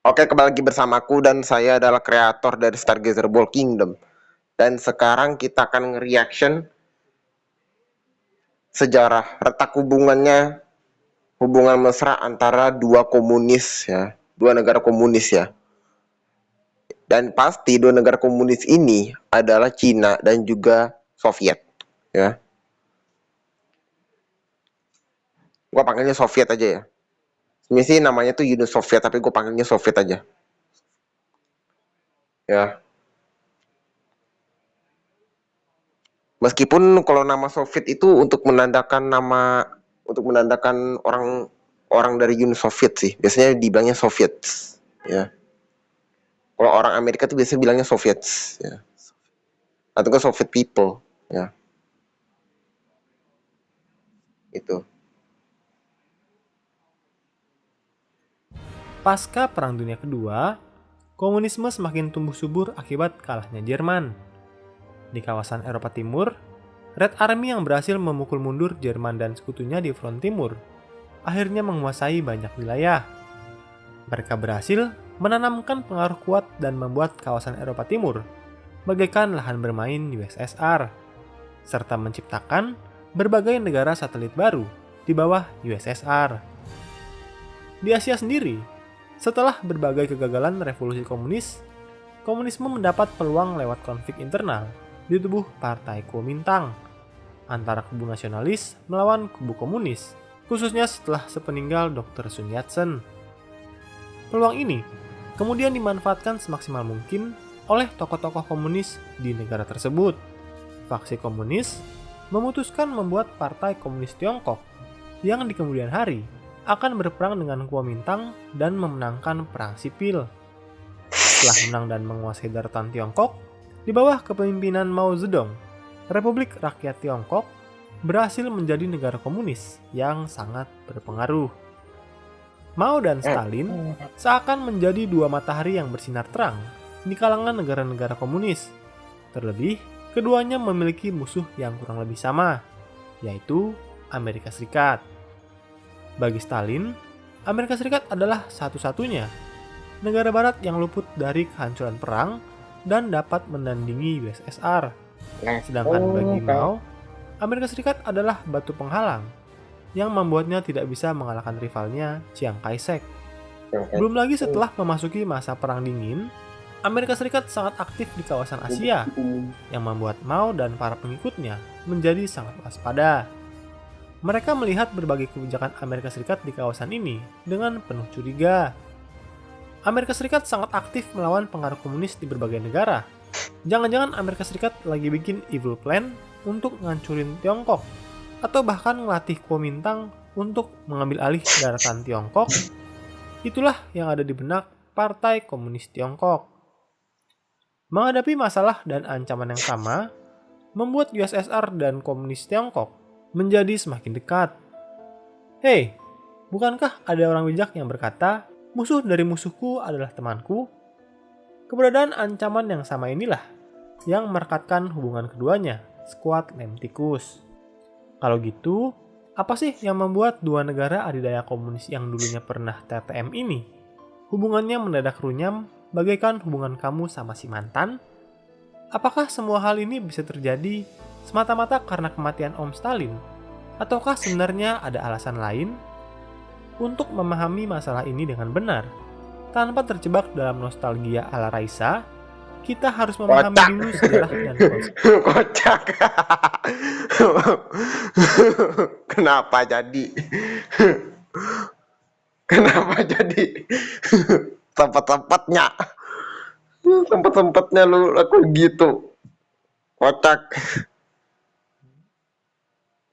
Oke, kembali lagi bersamaku dan saya adalah kreator dari Stargazer Ball Kingdom. Dan sekarang kita akan nge-reaction sejarah retak hubungan mesra antara dua komunis ya, dua negara komunis ya. Dan pasti dua negara komunis ini adalah Cina dan juga Soviet ya. Gua panggilnya Soviet aja ya. Ini sih namanya tuh Uni Soviet tapi gue panggilnya Soviet aja. Ya. Meskipun kalau nama Soviet itu untuk menandakan orang dari Uni Soviet sih. Biasanya dibilangnya Soviets, ya. Kalau orang Amerika tuh biasanya bilangnya Soviets, ya. Atau ke Soviet people, ya. Itu. Pasca Perang Dunia Kedua, komunisme semakin tumbuh subur akibat kalahnya Jerman. Di kawasan Eropa Timur, Red Army yang berhasil memukul mundur Jerman dan sekutunya di front timur akhirnya menguasai banyak wilayah. Mereka berhasil menanamkan pengaruh kuat dan membuat kawasan Eropa Timur bagaikan lahan bermain USSR, serta menciptakan berbagai negara satelit baru di bawah USSR. Di Asia sendiri, setelah berbagai kegagalan revolusi komunis, komunisme mendapat peluang lewat konflik internal di tubuh Partai Kuomintang antara kubu nasionalis melawan kubu komunis, khususnya setelah sepeninggal Dr. Sun Yat-sen. Peluang ini kemudian dimanfaatkan semaksimal mungkin oleh tokoh-tokoh komunis di negara tersebut. Faksi komunis memutuskan membuat Partai Komunis Tiongkok yang di kemudian hari akan berperang dengan Kuomintang dan memenangkan perang sipil. Setelah menang dan menguasai daratan Tiongkok, di bawah kepemimpinan Mao Zedong, Republik Rakyat Tiongkok berhasil menjadi negara komunis yang sangat berpengaruh. Mao dan Stalin seakan menjadi dua matahari yang bersinar terang di kalangan negara-negara komunis. Terlebih, keduanya memiliki musuh yang kurang lebih sama, yaitu Amerika Serikat. Bagi Stalin, Amerika Serikat adalah satu-satunya negara barat yang luput dari kehancuran perang dan dapat menandingi USSR. Sedangkan bagi Mao, Amerika Serikat adalah batu penghalang yang membuatnya tidak bisa mengalahkan rivalnya Chiang Kai-shek. Belum lagi setelah memasuki masa Perang Dingin, Amerika Serikat sangat aktif di kawasan Asia yang membuat Mao dan para pengikutnya menjadi sangat waspada. Mereka melihat berbagai kebijakan Amerika Serikat di kawasan ini dengan penuh curiga. Amerika Serikat sangat aktif melawan pengaruh komunis di berbagai negara. Jangan-jangan Amerika Serikat lagi bikin evil plan untuk ngancurin Tiongkok, atau bahkan ngelatih Kuomintang untuk mengambil alih daratan Tiongkok. Itulah yang ada di benak Partai Komunis Tiongkok. Menghadapi masalah dan ancaman yang sama, membuat USSR dan Komunis Tiongkok menjadi semakin dekat. Hei, bukankah ada orang bijak yang berkata, musuh dari musuhku adalah temanku? Keberadaan ancaman yang sama inilah yang merekatkan hubungan keduanya sekuat lem tikus. Kalau gitu, apa sih yang membuat dua negara adidaya komunis yang dulunya pernah TTM ini hubungannya mendadak runyam bagaikan hubungan kamu sama si mantan? Apakah semua hal ini bisa terjadi semata-mata karena kematian Om Stalin? Ataukah sebenarnya ada alasan lain? Untuk memahami masalah ini dengan benar, tanpa terjebak dalam nostalgia ala Raisa, kita harus memahami dulu sejarah dan konsep. Kocak. Kenapa jadi? Kenapa jadi? Tempat-tempatnya. Tempat-tempatnya lu aku gitu. Kocak.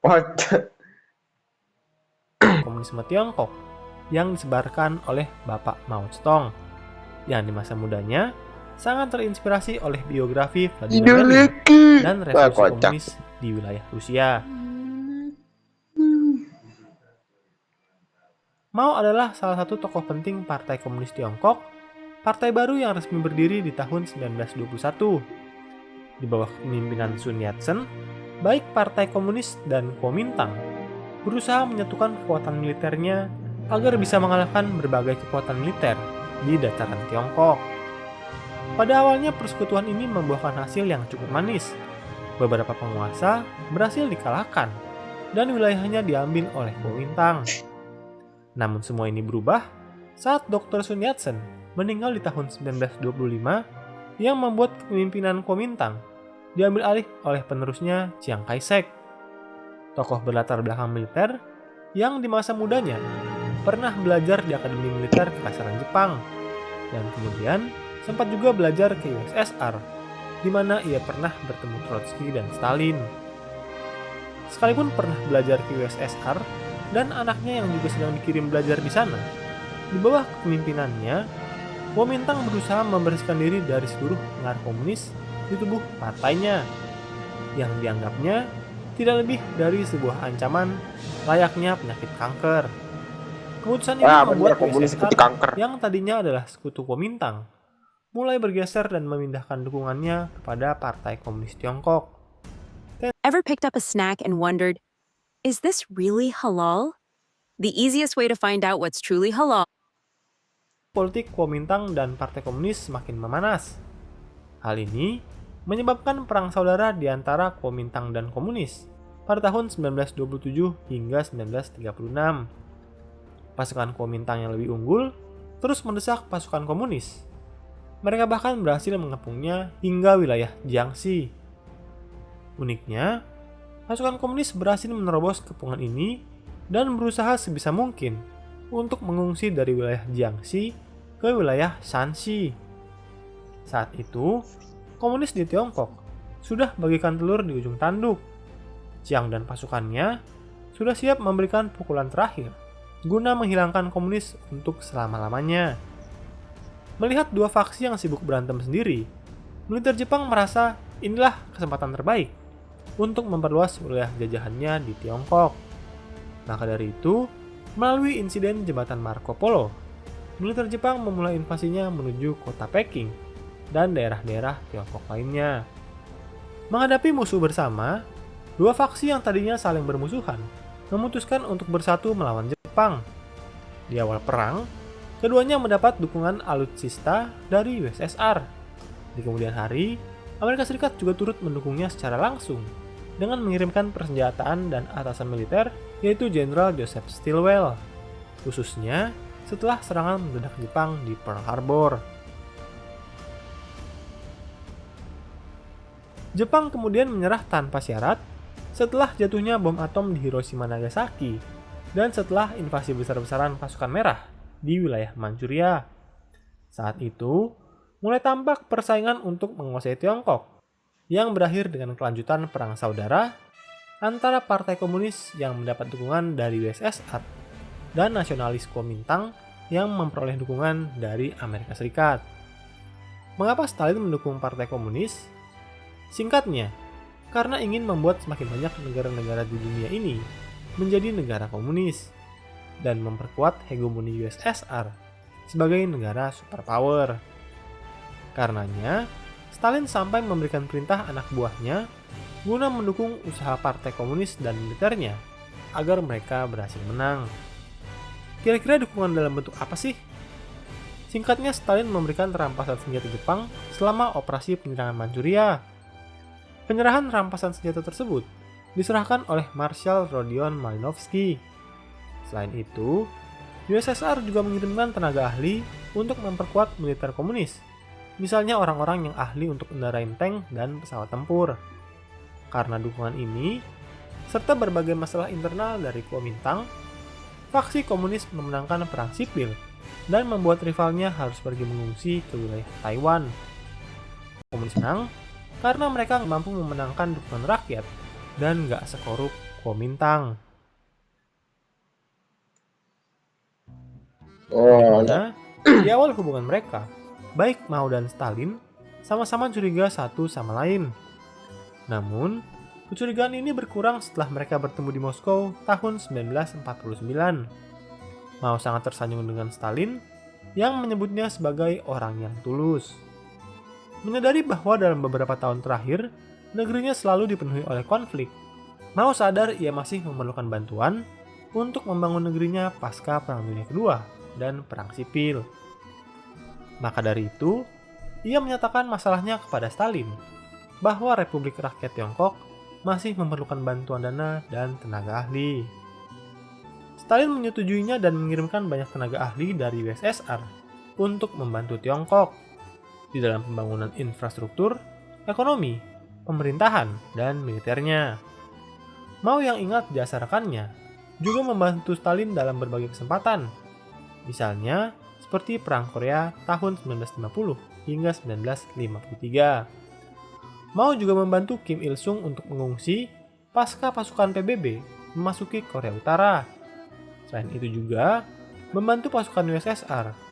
Kocak. Komunisme Tiongkok yang disebarkan oleh Bapak Mao Zedong, yang di masa mudanya sangat terinspirasi oleh biografi Vladimir Lenin dan revolusi komunis di wilayah Rusia. Mao adalah salah satu tokoh penting Partai Komunis Tiongkok, partai baru yang resmi berdiri di tahun 1921. Di bawah kepemimpinan Sun Yat-sen, baik Partai Komunis dan Kuomintang berusaha menyatukan kekuatan militernya agar bisa mengalahkan berbagai kekuatan militer di dataran Tiongkok. Pada awalnya persekutuan ini membuahkan hasil yang cukup manis. Beberapa penguasa berhasil dikalahkan dan wilayahnya diambil oleh Kuomintang. Namun semua ini berubah saat Dr. Sun Yat-sen meninggal di tahun 1925 yang membuat kepemimpinan Kuomintang diambil alih oleh penerusnya Chiang Kai-shek. Tokoh berlatar belakang militer yang di masa mudanya pernah belajar di Akademi Militer Kekaisaran Jepang dan kemudian sempat juga belajar ke USSR, di mana ia pernah bertemu Trotsky dan Stalin. Sekalipun pernah belajar ke USSR dan anaknya yang juga sedang dikirim belajar di sana, di bawah kepemimpinannya, Kuomintang berusaha membersihkan diri dari seluruh pengaruh komunis di tubuh partainya, yang dianggapnya tidak lebih dari sebuah ancaman layaknya penyakit kanker. Keputusan ini membuat komunis USSR seperti kanker. yang tadinya adalah sekutu Kuomintang mulai bergeser dan memindahkan dukungannya kepada Partai Komunis Tiongkok. Ever picked up a snack and wondered, is this really halal? The easiest way to find out what's truly halal. Politik Kuomintang dan Partai Komunis semakin memanas. Hal ini menyebabkan perang saudara di antara Kuomintang dan komunis pada tahun 1927 hingga 1936. Pasukan Kuomintang yang lebih unggul terus mendesak pasukan komunis. Mereka bahkan berhasil mengepungnya hingga wilayah Jiangxi. Uniknya, pasukan komunis berhasil menerobos kepungan ini dan berusaha sebisa mungkin untuk mengungsi dari wilayah Jiangxi ke wilayah Shanxi. Saat itu, komunis di Tiongkok sudah bagikan telur di ujung tanduk. Chiang dan pasukannya sudah siap memberikan pukulan terakhir guna menghilangkan komunis untuk selama-lamanya. Melihat dua faksi yang sibuk berantem sendiri, militer Jepang merasa inilah kesempatan terbaik untuk memperluas wilayah jajahannya di Tiongkok. Maka dari itu, melalui insiden jembatan Marco Polo, militer Jepang memulai invasinya menuju kota Peking dan daerah-daerah Tiongkok lainnya. Menghadapi musuh bersama, dua faksi yang tadinya saling bermusuhan memutuskan untuk bersatu melawan Jepang. Di awal perang, keduanya mendapat dukungan alutsista dari USSR. Di kemudian hari, Amerika Serikat juga turut mendukungnya secara langsung dengan mengirimkan persenjataan dan atasan militer, yaitu Jenderal Joseph Stilwell, khususnya setelah serangan mendadak Jepang di Pearl Harbor. Jepang kemudian menyerah tanpa syarat setelah jatuhnya bom atom di Hiroshima Nagasaki dan setelah invasi besar-besaran pasukan merah di wilayah Manchuria. Saat itu, mulai tampak persaingan untuk menguasai Tiongkok, yang berakhir dengan kelanjutan perang saudara antara Partai Komunis yang mendapat dukungan dari USSR dan nasionalis Kuomintang yang memperoleh dukungan dari Amerika Serikat. Mengapa Stalin mendukung Partai Komunis? Singkatnya, karena ingin membuat semakin banyak negara-negara di dunia ini menjadi negara komunis dan memperkuat hegemoni USSR sebagai negara superpower. Karenanya, Stalin sampai memberikan perintah anak buahnya guna mendukung usaha partai komunis dan militernya agar mereka berhasil menang. Kira-kira dukungan dalam bentuk apa sih? Singkatnya, Stalin memberikan rampasan senjata Jepang selama operasi penyerangan Manchuria. Penyerahan rampasan senjata tersebut diserahkan oleh Marshal Rodion Malinowski. Selain itu, USSR juga mengirimkan tenaga ahli untuk memperkuat militer komunis, misalnya orang-orang yang ahli untuk mengendarai tank dan pesawat tempur. Karena dukungan ini, serta berbagai masalah internal dari Kuomintang, faksi komunis memenangkan perang sipil dan membuat rivalnya harus pergi mengungsi ke wilayah Taiwan. Komunis menang karena mereka mampu memenangkan dukungan rakyat dan gak sekorup Kuomintang. Dimana di awal hubungan mereka, baik Mao dan Stalin sama-sama curiga satu sama lain. Namun, kecurigaan ini berkurang setelah mereka bertemu di Moskow tahun 1949. Mao sangat tersanjung dengan Stalin yang menyebutnya sebagai orang yang tulus. Menyadari bahwa dalam beberapa tahun terakhir, negerinya selalu dipenuhi oleh konflik, Mao sadar ia masih memerlukan bantuan untuk membangun negerinya pasca Perang Dunia Kedua dan Perang Sipil. Maka dari itu, ia menyatakan masalahnya kepada Stalin, bahwa Republik Rakyat Tiongkok masih memerlukan bantuan dana dan tenaga ahli. Stalin menyetujuinya dan mengirimkan banyak tenaga ahli dari USSR untuk membantu Tiongkok di dalam pembangunan infrastruktur, ekonomi, pemerintahan, dan militernya. Mao yang ingat jasa rekannya juga membantu Stalin dalam berbagai kesempatan, misalnya seperti Perang Korea tahun 1950 hingga 1953. Mao juga membantu Kim Il-sung untuk mengungsi pasca pasukan PBB memasuki Korea Utara. Selain itu juga membantu pasukan USSR.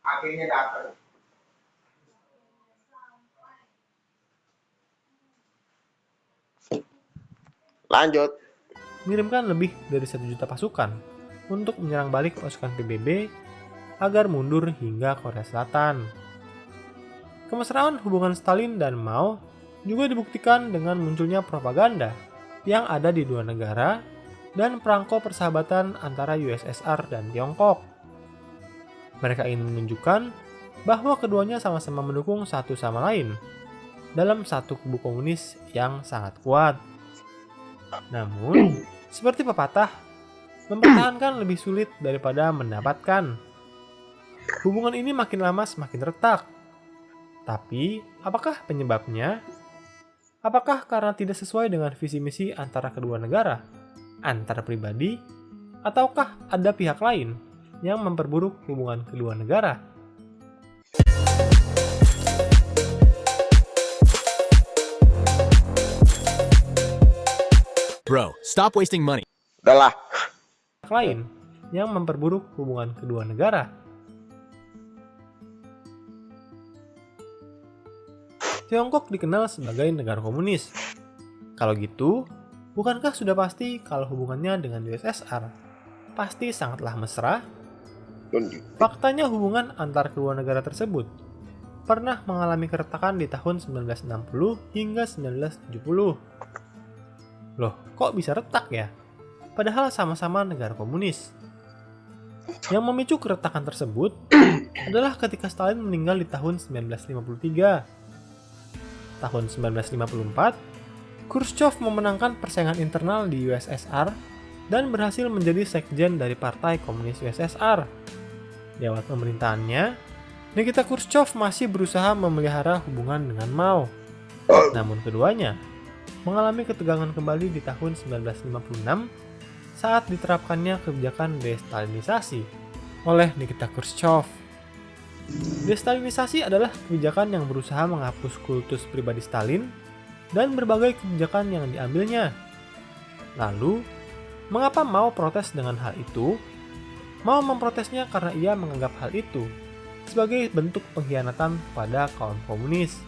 Akhirnya dapat. Lanjut. Mengirimkan lebih dari 1 juta pasukan untuk menyerang balik pasukan PBB agar mundur hingga Korea Selatan. Kemesraan hubungan Stalin dan Mao juga dibuktikan dengan munculnya propaganda yang ada di dua negara dan perangko persahabatan antara USSR dan Tiongkok. Mereka ingin menunjukkan bahwa keduanya sama-sama mendukung satu sama lain dalam satu kubu komunis yang sangat kuat. Namun, seperti pepatah, mempertahankan lebih sulit daripada mendapatkan. Hubungan ini makin lama semakin retak. Tapi, apakah penyebabnya? Apakah karena tidak sesuai dengan visi misi antara kedua negara, antar pribadi, ataukah ada pihak lain yang memperburuk hubungan kedua negara? Bro, stop wasting money. Udahlah. Pihak lain yang memperburuk hubungan kedua negara? Tiongkok dikenal sebagai negara komunis. Kalau gitu, bukankah sudah pasti kalau hubungannya dengan USSR pasti sangatlah mesra? Faktanya hubungan antar kedua negara tersebut pernah mengalami keretakan di tahun 1960 hingga 1970. Loh, kok bisa retak ya? Padahal sama-sama negara komunis. Yang memicu keretakan tersebut adalah ketika Stalin meninggal di tahun 1953. Tahun 1954, Khrushchev memenangkan persaingan internal di USSR dan berhasil menjadi sekjen dari Partai Komunis USSR. Di awal pemerintahannya, Nikita Khrushchev masih berusaha memelihara hubungan dengan Mao. Namun keduanya mengalami ketegangan kembali di tahun 1956 saat diterapkannya kebijakan destalinisasi oleh Nikita Khrushchev. Destalinisasi adalah kebijakan yang berusaha menghapus kultus pribadi Stalin dan berbagai kebijakan yang diambilnya. Lalu, mengapa Mao protes dengan hal itu? Mao memprotesnya karena ia menganggap hal itu sebagai bentuk pengkhianatan pada kaum komunis.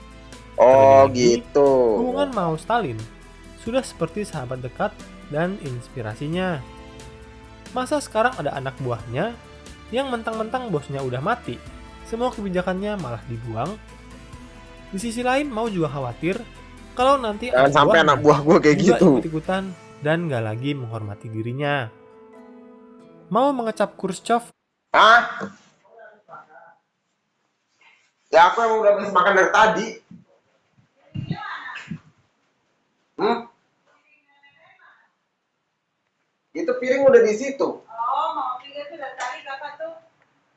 Oh Terlebih lagi, gitu. hubungan Mao-Stalin sudah seperti sahabat dekat dan inspirasinya. Masa sekarang ada anak buahnya yang mentang-mentang bosnya udah mati, semua kebijakannya malah dibuang? Di sisi lain, Mao juga khawatir kalau nanti Jangan sampai anak buah gue kayak juga gitu. ikut-ikutan dan gak lagi menghormati dirinya. Mao mengecap Khrushchev Hah? Ya aku emang udah habis makan dari tadi. Itu piring udah di situ. Oh, mau pikir tuh dari tadi kakak tuh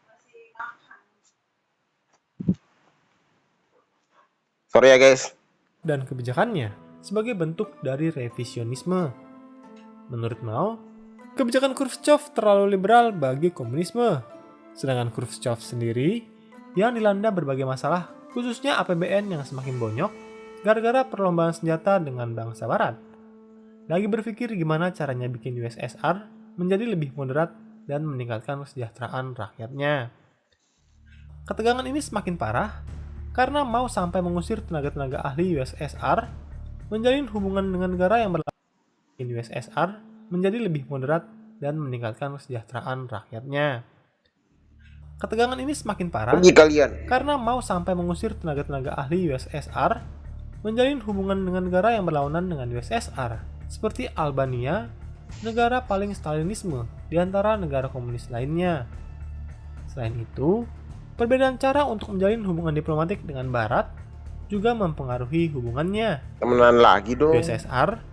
masih makan. Sorry ya guys. dan kebijakannya sebagai bentuk dari revisionisme. Menurut Mao, kebijakan Khrushchev terlalu liberal bagi komunisme, sedangkan Khrushchev sendiri yang dilanda berbagai masalah, khususnya APBN yang semakin bonyok gara-gara perlombaan senjata dengan bangsa Barat. Lagi berpikir gimana caranya bikin USSR menjadi lebih moderat dan meningkatkan kesejahteraan rakyatnya. Ketegangan ini semakin parah karena Mao sampai mengusir tenaga-tenaga ahli USSR menjalin hubungan dengan negara yang berlawanan USSR menjadi lebih moderat dan meningkatkan kesejahteraan rakyatnya. Ketegangan ini semakin parah Pergi kalian. karena Mao sampai mengusir tenaga-tenaga ahli USSR menjalin hubungan dengan negara yang berlawanan dengan USSR, seperti Albania, negara paling Stalinisme di antara negara komunis lainnya. Selain itu, perbedaan cara untuk menjalin hubungan diplomatik dengan Barat juga mempengaruhi hubungannya. Temenan lagi dong. USSR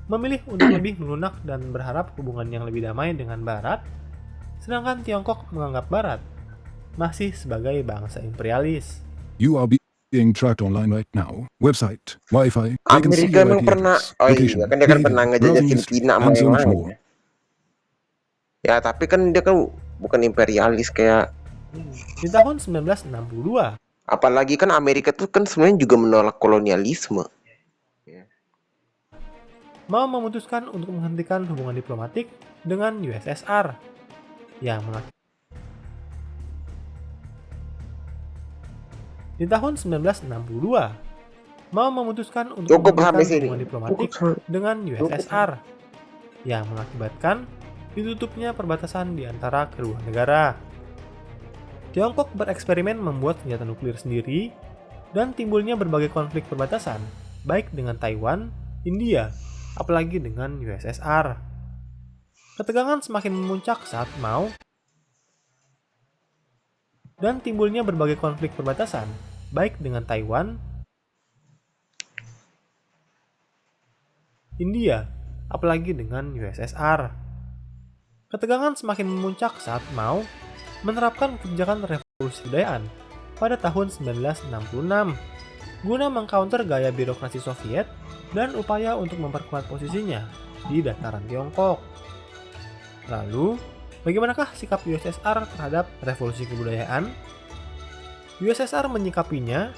memilih untuk lebih melunak dan berharap hubungan yang lebih damai dengan Barat, sedangkan Tiongkok menganggap Barat masih sebagai bangsa imperialis. You are being tracked online right now. Website, Wi-Fi, I can see Amerika your emang IP pernah, address, oh location, iya kan dia kan behavior, pernah ngejajah browsing Filipina history, sama and so yang much lain. more. Ya tapi kan dia kan bukan imperialis kayak, Di tahun 1962, apalagi kan Amerika tuh kan sebenarnya juga menolak kolonialisme. Mao memutuskan untuk menghentikan hubungan diplomatik dengan USSR yang Di tahun 1962, Mao memutuskan untuk Cukup menghentikan sampai sini. hubungan diplomatik Cukup. dengan USSR yang mengakibatkan ditutupnya perbatasan di antara kedua negara. Tiongkok bereksperimen membuat senjata nuklir sendiri dan timbulnya berbagai konflik perbatasan, baik dengan Taiwan, India, apalagi dengan USSR. Ketegangan semakin memuncak saat Mao dan timbulnya berbagai konflik perbatasan, baik dengan Taiwan, India, apalagi dengan USSR. Ketegangan semakin memuncak saat Mao menerapkan kebijakan revolusi kebudayaan pada tahun 1966 guna mengcounter gaya birokrasi Soviet dan upaya untuk memperkuat posisinya di dataran Tiongkok. Lalu, bagaimanakah sikap USSR terhadap revolusi kebudayaan? USSR menyikapinya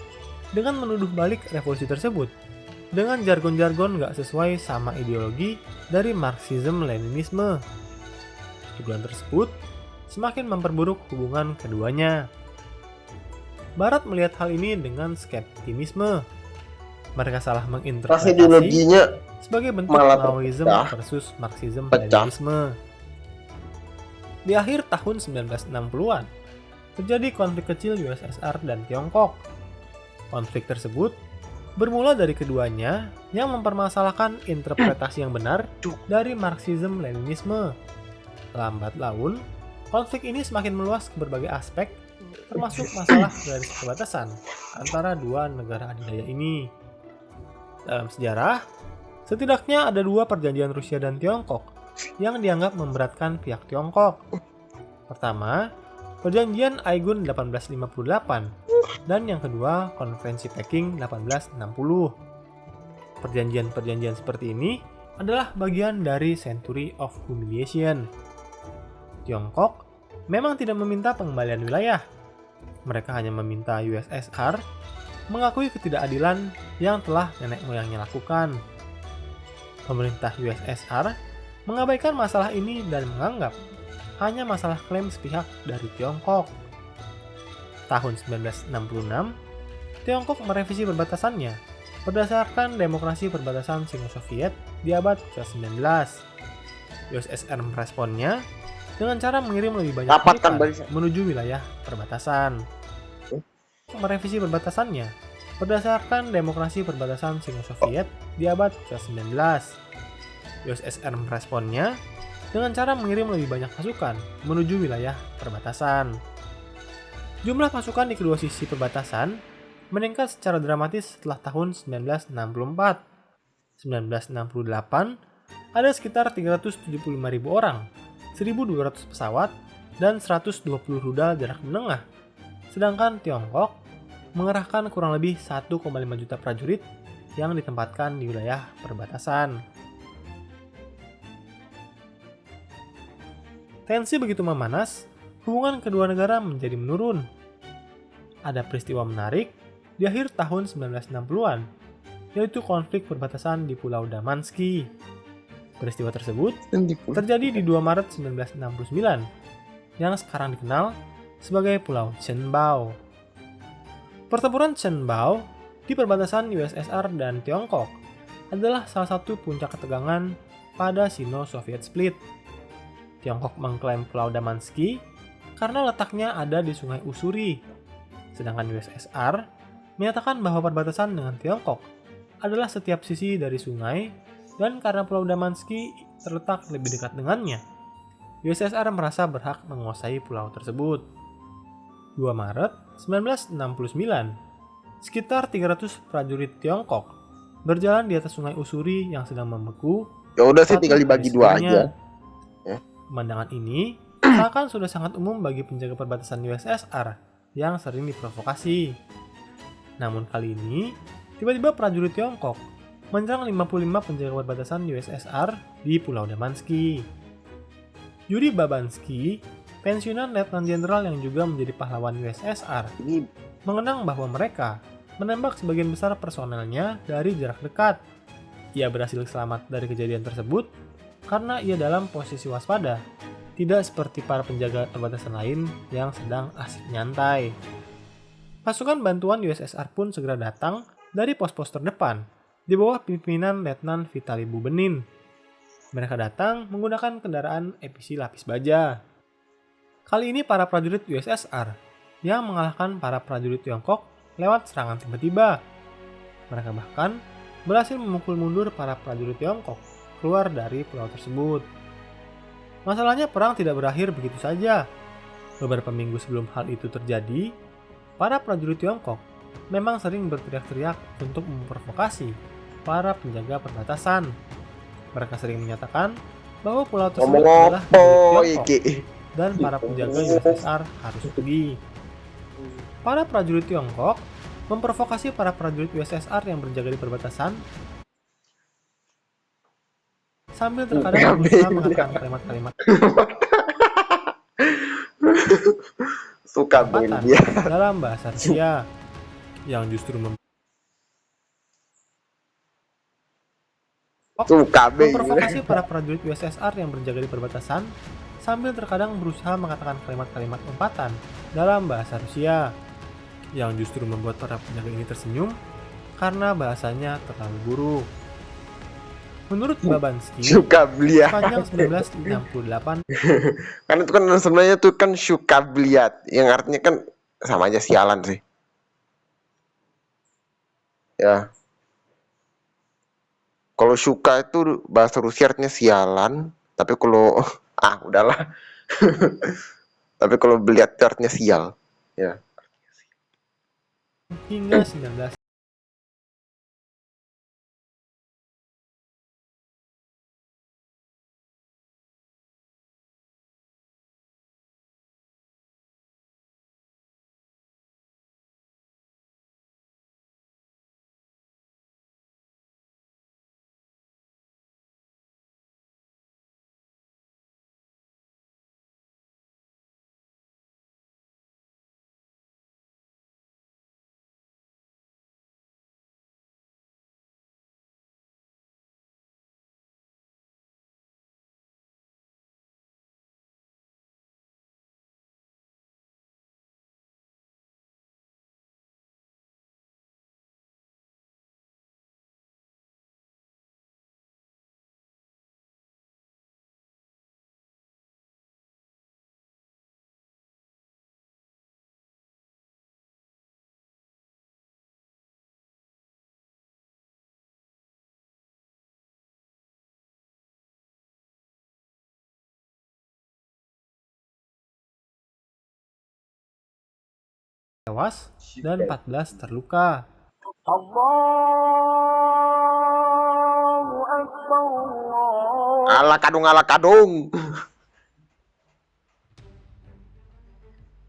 dengan menuduh balik revolusi tersebut dengan jargon-jargon gak sesuai sama ideologi dari Marxisme-Leninisme. Tuduhan tersebut semakin memperburuk hubungan keduanya. Barat melihat hal ini dengan skeptisisme. Mereka salah Pas menginterpretasi ideologinya sebagai bentuk malah Maoism pecah. versus Marxism Pecah. Leninisme. Di akhir tahun 1960-an, terjadi konflik kecil USSR dan Tiongkok. Konflik tersebut bermula dari keduanya yang mempermasalahkan interpretasi yang benar dari Marxism Leninisme. Lambat laun, konflik ini semakin meluas ke berbagai aspek, termasuk masalah garis perbatasan antara dua negara adidaya ini. Dalam sejarah, setidaknya ada dua perjanjian Rusia dan Tiongkok yang dianggap memberatkan pihak Tiongkok. Pertama, Perjanjian Aigun 1858 dan yang kedua Konferensi Peking 1860. Perjanjian-perjanjian seperti ini adalah bagian dari Century of Humiliation. Tiongkok memang tidak meminta pengembalian wilayah. Mereka hanya meminta USSR mengakui ketidakadilan yang telah nenek moyangnya lakukan. Pemerintah USSR mengabaikan masalah ini dan menganggap hanya masalah klaim sepihak dari Tiongkok. Tahun 1966, Tiongkok merevisi perbatasannya berdasarkan demokrasi perbatasan Sino-Soviet di abad ke-19. USSR meresponnya dengan cara mengirim lebih banyak Rapatkan pasukan barisan. menuju wilayah perbatasan. Merevisi perbatasannya berdasarkan demokrasi perbatasan Sino-Soviet di abad ke-19. USSR meresponnya dengan cara mengirim lebih banyak pasukan menuju wilayah perbatasan. Jumlah pasukan di kedua sisi perbatasan meningkat secara dramatis setelah tahun 1964. 1968 ada sekitar 375.000 orang, 1.200 pesawat, dan 120 rudal jarak menengah. Sedangkan Tiongkok mengerahkan kurang lebih 1,5 juta prajurit yang ditempatkan di wilayah perbatasan. Tensi begitu memanas, hubungan kedua negara menjadi menurun. Ada peristiwa menarik di akhir tahun 1960-an, yaitu konflik perbatasan di Pulau Damansky. Peristiwa tersebut terjadi di 2 Maret 1969, yang sekarang dikenal sebagai Pulau Chenbao. Pertempuran Chenbao di perbatasan USSR dan Tiongkok adalah salah satu puncak ketegangan pada Sino-Soviet Split. Tiongkok mengklaim Pulau Damansky karena letaknya ada di Sungai Ussuri, sedangkan USSR menyatakan bahwa perbatasan dengan Tiongkok adalah setiap sisi dari sungai, dan karena Pulau Damansky terletak lebih dekat dengannya, USSR merasa berhak menguasai pulau tersebut. 2 Maret 1969, sekitar 300 prajurit Tiongkok berjalan di atas Sungai Ussuri yang sedang membeku. Ya udah sih Satu tinggal dibagi dari 2 aja. sisinya. Pemandangan ini seakan sudah sangat umum bagi penjaga perbatasan USSR yang sering diprovokasi. Namun kali ini, tiba-tiba prajurit Tiongkok menyerang 55 penjaga perbatasan USSR di Pulau Damansky. Yuri Babansky, pensiunan letnan jenderal yang juga menjadi pahlawan USSR, Ini mengenang bahwa mereka menembak sebagian besar personelnya dari jarak dekat. Ia berhasil selamat dari kejadian tersebut karena ia dalam posisi waspada, tidak seperti para penjaga perbatasan lain yang sedang asik nyantai. Pasukan bantuan USSR pun segera datang dari pos-pos terdepan di bawah pimpinan Letnan Vitali Bubenin. Mereka datang menggunakan kendaraan EPC lapis baja. Kali ini para prajurit USSR yang mengalahkan para prajurit Tiongkok lewat serangan tiba-tiba. Mereka bahkan berhasil memukul mundur para prajurit Tiongkok keluar dari pulau tersebut. Masalahnya perang tidak berakhir begitu saja. Beberapa minggu sebelum hal itu terjadi, para prajurit Tiongkok memang sering berteriak-teriak untuk memprovokasi para penjaga perbatasan. Mereka sering menyatakan bahwa pulau tersebut ngomong adalah apa milik Tiongkok iki? dan para penjaga USSR harus pergi. Para prajurit Tiongkok memprovokasi para prajurit USSR yang berjaga di perbatasan sambil terkadang berusaha mengatakan kalimat-kalimat Suka tempatan dia. dalam bahasa Rusia yang justru Suka memprovokasi para prajurit USSR yang berjaga di perbatasan sambil terkadang berusaha mengatakan kalimat-kalimat umpatan dalam bahasa Rusia yang justru membuat para penjaga ini tersenyum karena bahasanya terlalu buruk. Menurut Babansky, Suka belia. sepanjang 1968, Kan itu kan sebenarnya tuh kan suka beliat, yang artinya kan sama aja sialan sih. Ya. Kalau suka itu bahasa Rusia artinya sialan, tapi kalau udahlah. Tapi kalau beliat itu artinya sial. Ya. hingga 19 tewas dan 14 terluka. Ala kadung.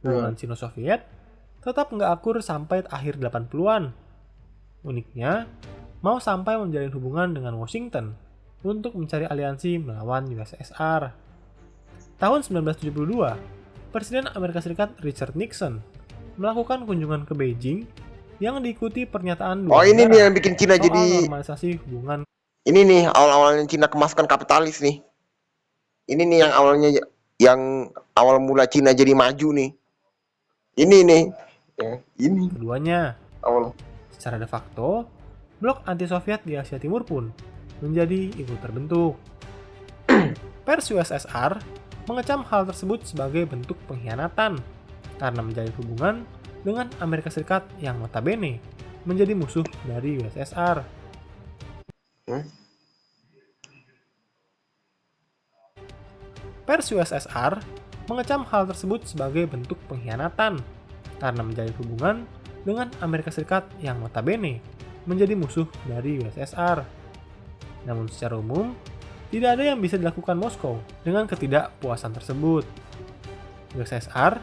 Hubungan Sino-Soviet tetap nggak akur sampai akhir 80-an. Uniknya, mau sampai menjalin hubungan dengan Washington untuk mencari aliansi melawan USSR. Tahun 1972, Presiden Amerika Serikat Richard Nixon melakukan kunjungan ke Beijing yang diikuti pernyataan Oh, ini negara nih yang bikin Cina soal jadi normalisasi hubungan. ini nih awal-awalnya Cina kemasukan kapitalis nih. Ini nih yang awal mula Cina jadi maju nih. Ini nih. Ya, ini Keduanya, awal. secara de facto, blok anti-Soviet di Asia Timur pun menjadi ikut terbentuk. Pers USSR mengecam hal tersebut sebagai bentuk pengkhianatan karena menjalin hubungan dengan Amerika Serikat yang notabene menjadi musuh dari USSR. Pers USSR mengecam hal tersebut sebagai bentuk pengkhianatan karena menjalin hubungan dengan Amerika Serikat yang notabene menjadi musuh dari USSR. Namun secara umum, tidak ada yang bisa dilakukan Moskow dengan ketidakpuasan tersebut. USSR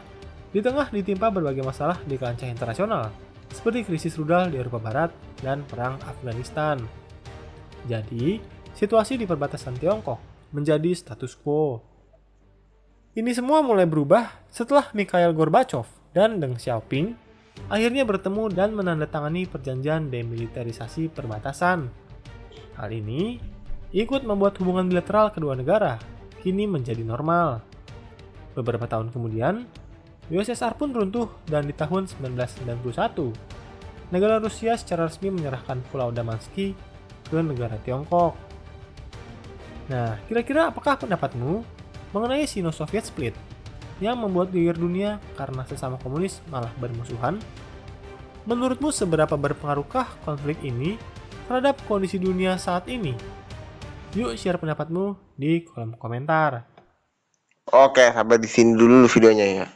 di tengah ditimpa berbagai masalah di kancah internasional, seperti krisis rudal di Eropa Barat dan Perang Afghanistan. Jadi, situasi di perbatasan Tiongkok menjadi status quo. Ini semua mulai berubah setelah Mikhail Gorbachev dan Deng Xiaoping akhirnya bertemu dan menandatangani perjanjian demilitarisasi perbatasan. Hal ini ikut membuat hubungan bilateral kedua negara kini menjadi normal. Beberapa tahun kemudian, USSR pun runtuh dan di tahun 1991, negara Rusia secara resmi menyerahkan Pulau Damansky ke negara Tiongkok. Nah, kira-kira apakah pendapatmu mengenai Sino-Soviet Split yang membuat geger dunia karena sesama komunis malah bermusuhan? Menurutmu seberapa berpengaruhkah konflik ini terhadap kondisi dunia saat ini? Yuk share pendapatmu di kolom komentar. Oke, sampai di sini dulu videonya ya.